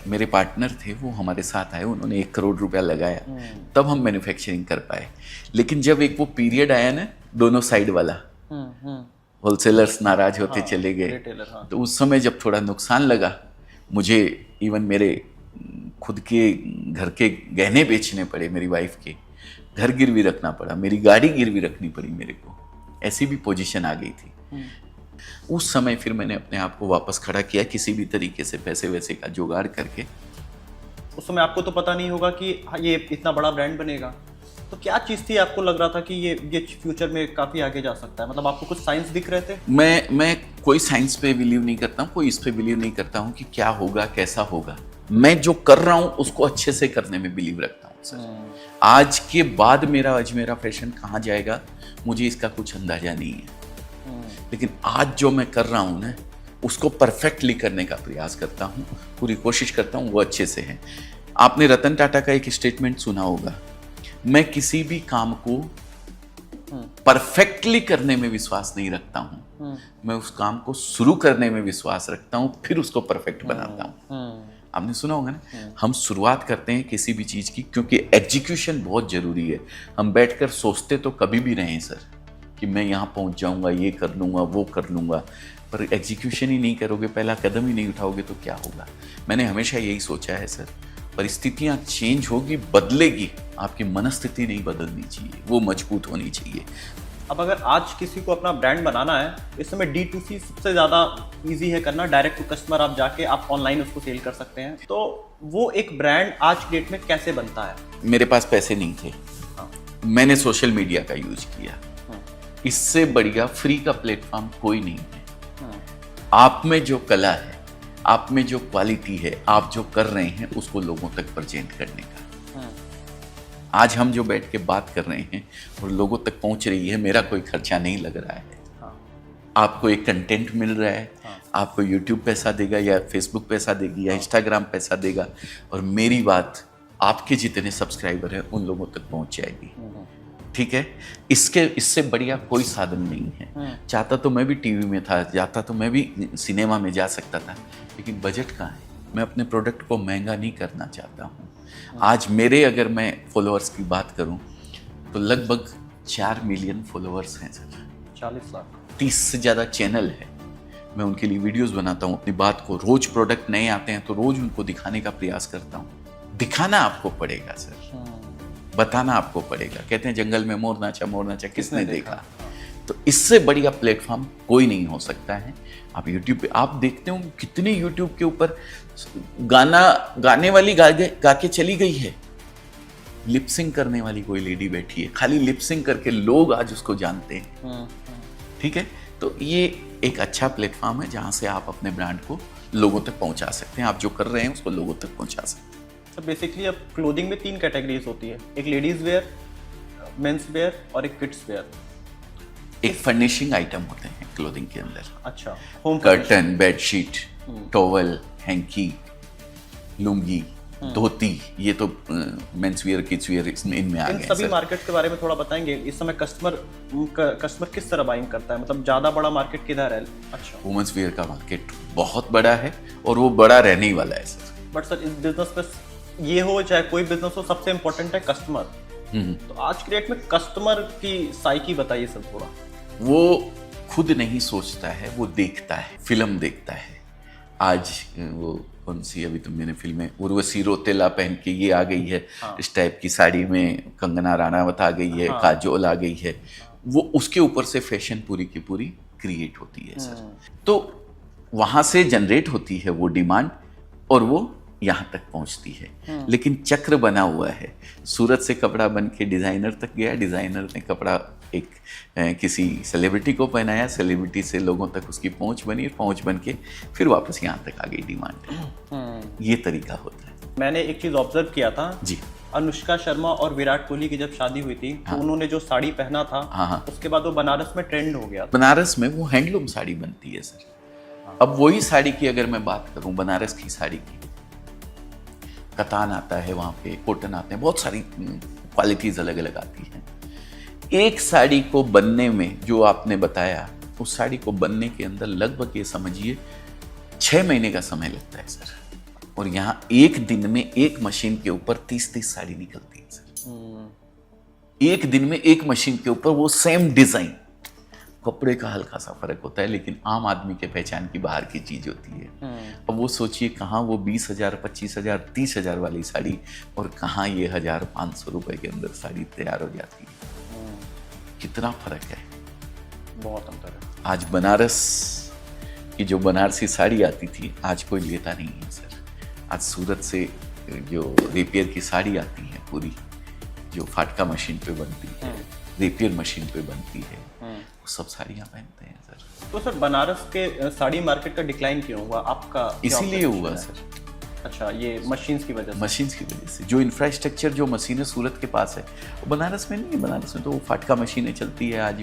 मेरे पार्टनर थे, वो हमारे साथ आए, उन्होंने 1 करोड़ रुपया लगाया, तब हम मैन्युफैक्चरिंग कर पाए। लेकिन जब एक वो पीरियड आया ना, दोनों साइड वाला, होलसेलर्स नाराज होते चले गए, रिटेलर, तो उस समय जब थोड़ा नुकसान लगा मुझे, इवन मेरे खुद के घर के गहने बेचने पड़े, मेरी वाइफ के घर गिरवी रखना पड़ा, मेरी गाड़ी गिरवी रखनी पड़ी मेरे को, ऐसी भी पोजीशन आ गई थी। उस समय फिर मैंने अपने आप को वापस खड़ा किया, किसी भी तरीके से पैसे वैसे का जुगाड़ करके। उस समय आपको तो पता नहीं होगा कि ये इतना बड़ा ब्रांड बनेगा, तो क्या चीज़ थी आपको लग रहा था कि ये फ्यूचर में काफ़ी आगे जा सकता है? मतलब आपको कुछ साइंस दिख रहे थे? मैं कोई साइंस पे बिलीव नहीं करता हूँ, कोई इस पे बिलीव नहीं करता हूँ कि क्या होगा कैसा होगा। मैं जो कर रहा हूँ उसको अच्छे से करने में बिलीव रखता हूँ सर। आज के बाद मेरा अजमेरा फैशन कहाँ जाएगा मुझे इसका कुछ अंदाजा नहीं है, लेकिन आज जो मैं कर रहा हूँ ना उसको परफेक्टली करने का प्रयास करता हूँ, पूरी कोशिश करता हूँ वो अच्छे से है। आपने रतन टाटा का एक स्टेटमेंट सुना होगा, मैं किसी भी काम को परफेक्टली करने में विश्वास नहीं रखता हूँ, मैं उस काम को शुरू करने में विश्वास रखता हूँ, फिर उसको परफेक्ट बनाता हूँ। आपने सुना होगा ना, हम शुरुआत करते हैं किसी भी चीज़ की, क्योंकि एग्जीक्यूशन बहुत ज़रूरी है। हम बैठकर सोचते तो कभी भी रहें सर कि मैं यहाँ पहुँच जाऊँगा, ये कर लूँगा, वो कर लूँगा, पर एग्जीक्यूशन ही नहीं करोगे, पहला कदम ही नहीं उठाओगे तो क्या होगा। मैंने हमेशा यही सोचा है सर, परिस्थितियाँ चेंज होगी, बदलेगी, आपकी मनस्थिति नहीं बदलनी चाहिए, वो मजबूत होनी चाहिए। अब अगर आज किसी को अपना ब्रांड बनाना है, इस समय D2C सबसे ज़्यादा इजी है करना, डायरेक्ट टू कस्टमर आप जाके आप ऑनलाइन उसको सेल कर सकते हैं, तो वो एक ब्रांड आज की डेट में कैसे बनता है? मेरे पास पैसे नहीं थे, मैंने सोशल मीडिया का यूज किया, इससे बढ़िया फ्री का प्लेटफॉर्म कोई नहीं है। आप में जो कला है, आप में जो क्वालिटी है, आप जो कर रहे हैं उसको लोगों तक प्रेजेंट करने का। आज हम जो बैठ के बात कर रहे हैं और लोगों तक पहुंच रही है, मेरा कोई खर्चा नहीं लग रहा है। आपको एक कंटेंट मिल रहा है, आपको YouTube पैसा देगा या Facebook पैसा देगी या Instagram पैसा देगा, और मेरी बात आपके जितने सब्सक्राइबर हैं उन लोगों तक पहुंच जाएगी। ठीक है, इससे बढ़िया कोई साधन नहीं है। चाहता तो मैं भी टीवी में था, जाता तो मैं भी सिनेमा में जा सकता था, लेकिन बजट कहाँ है। मैं अपने प्रोडक्ट को महंगा नहीं करना चाहता हूँ। आज मेरे अगर मैं फॉलोअर्स की बात करूँ तो लगभग 4 मिलियन फॉलोअर्स हैं सर, 40 लाख, 30 से ज़्यादा चैनल है। मैं उनके लिए वीडियोस बनाता हूँ, अपनी बात को, रोज प्रोडक्ट नए आते हैं तो रोज उनको दिखाने का प्रयास करता हूँ। दिखाना आपको पड़ेगा सर, बताना आपको पड़ेगा। कहते हैं जंगल में मोर नाचा किसने देखा। तो इससे बढ़िया प्लेटफॉर्म कोई नहीं हो सकता है। आप यूट्यूब पे आप देखते हो कितने यूट्यूब के ऊपर गाने वाली गा के चली गई है, लिपसिंग करने वाली कोई लेडी बैठी है, खाली लिपसिंग करके लोग आज उसको जानते हैं। ठीक है, तो ये एक अच्छा प्लेटफॉर्म है जहाँ से आप अपने ब्रांड को लोगों तक पहुँचा सकते हैं। आप जो कर रहे हैं उसको लोगों तक पहुँचा सकते हैं। तो बेसिकली अब क्लोथिंग में 3 कैटेगरीज होती है, एक लेडीज वेयर, मेंस वेयर और एक किड्स वेयर। एक फर्निशिंग आइटम होते हैं क्लोथिंग के अंदर। अच्छा, home curtain, bedsheet, towel, hanky, lungi, dhoti, ये तो मेंस वेयर, किड्स वेयर इनमें आ गए। इन सभी मार्केट के बारे में थोड़ा बताएंगे। इस समय कस्टमर किस तरह बाइंग करता है, मतलब ज़्यादा बड़ा मार्केट किधर है? अच्छा, वुमेन्स वेयर का मार्केट बहुत बड़ा है और वो बड़ा रहने ही वाला है सर। बट सर, इस बिजनेस में ये हो चाहे कोई बिजनेस हो, सबसे इम्पोर्टेंट है कस्टमर। तो आज की डेट में कस्टमर की साइकी बताइए सर थोड़ा। वो खुद नहीं सोचता है, वो देखता है, फिल्म देखता है। आज वो कौन सी अभी तो मैंने फिल्में, उर्वशी रौतेला पहन के ये आ गई है, इस टाइप की साड़ी में कंगना राणावत आ गई है, काजोल आ गई है, वो उसके ऊपर से फैशन पूरी की पूरी क्रिएट होती है सर। तो वहाँ से जनरेट होती है वो डिमांड और वो यहाँ तक पहुँचती है। लेकिन चक्र बना हुआ है, सूरत से कपड़ा बन के डिज़ाइनर तक गया, डिज़ाइनर ने कपड़ा एक किसी सेलिब्रिटी को पहनाया, सेलिब्रिटी से लोगों तक उसकी पहुँच बनी, पहुँच बन के फिर वापस यहाँ तक आ गई डिमांड। ये तरीका होता है। मैंने एक चीज़ ऑब्जर्व किया था जी, अनुष्का शर्मा और विराट कोहली की जब शादी हुई थी, तो उन्होंने जो साड़ी पहना था, उसके बाद वो बनारस में ट्रेंड हो गया। बनारस में वो हैंडलूम साड़ी बनती है सर। अब वही साड़ी की अगर मैं बात करूं, बनारस की साड़ी की, कतान आता है वहाँ पे, कॉटन आते हैं, बहुत सारी क्वालिटीज अलग अलग आती हैं। एक साड़ी को बनने में जो आपने बताया, उस साड़ी को बनने के अंदर लगभग ये समझिए 6 महीने का समय लगता है सर। और यहाँ एक दिन में एक मशीन के ऊपर 30-30 साड़ी निकलती है सर। एक दिन में एक मशीन के ऊपर वो सेम डिजाइन, कपड़े का हल्का सा फर्क होता है, लेकिन आम आदमी के पहचान की बाहर की चीज होती है। अब वो सोचिए कहाँ वो 20,000, 25,000, 30,000 वाली साड़ी और कहाँ ये 1,500 रुपए के अंदर साड़ी तैयार हो जाती है। कितना फर्क है, बहुत अंतर है। आज बनारस की जो बनारसी साड़ी आती थी आज कोई लेता नहीं है सर। आज सूरत से जो रेपियर की साड़ी आती है पूरी, जो फाटका मशीन पे बनती है, रेपियर मशीन पे बनती है, वो सब साड़ियाँ पहनते हैं सर। तो सर बनारस के साड़ी मार्केट का डिक्लाइन क्यों हुआ आपका? इसीलिए हुआ सर, अच्छा, ये मशीन्स की वजह से? मशीन्स की वजह से। जो इंफ्रास्ट्रक्चर, जो मशीनें सूरत के पास है वो बनारस में नहीं है। बनारस में तो वो फाटका मशीनें चलती है आज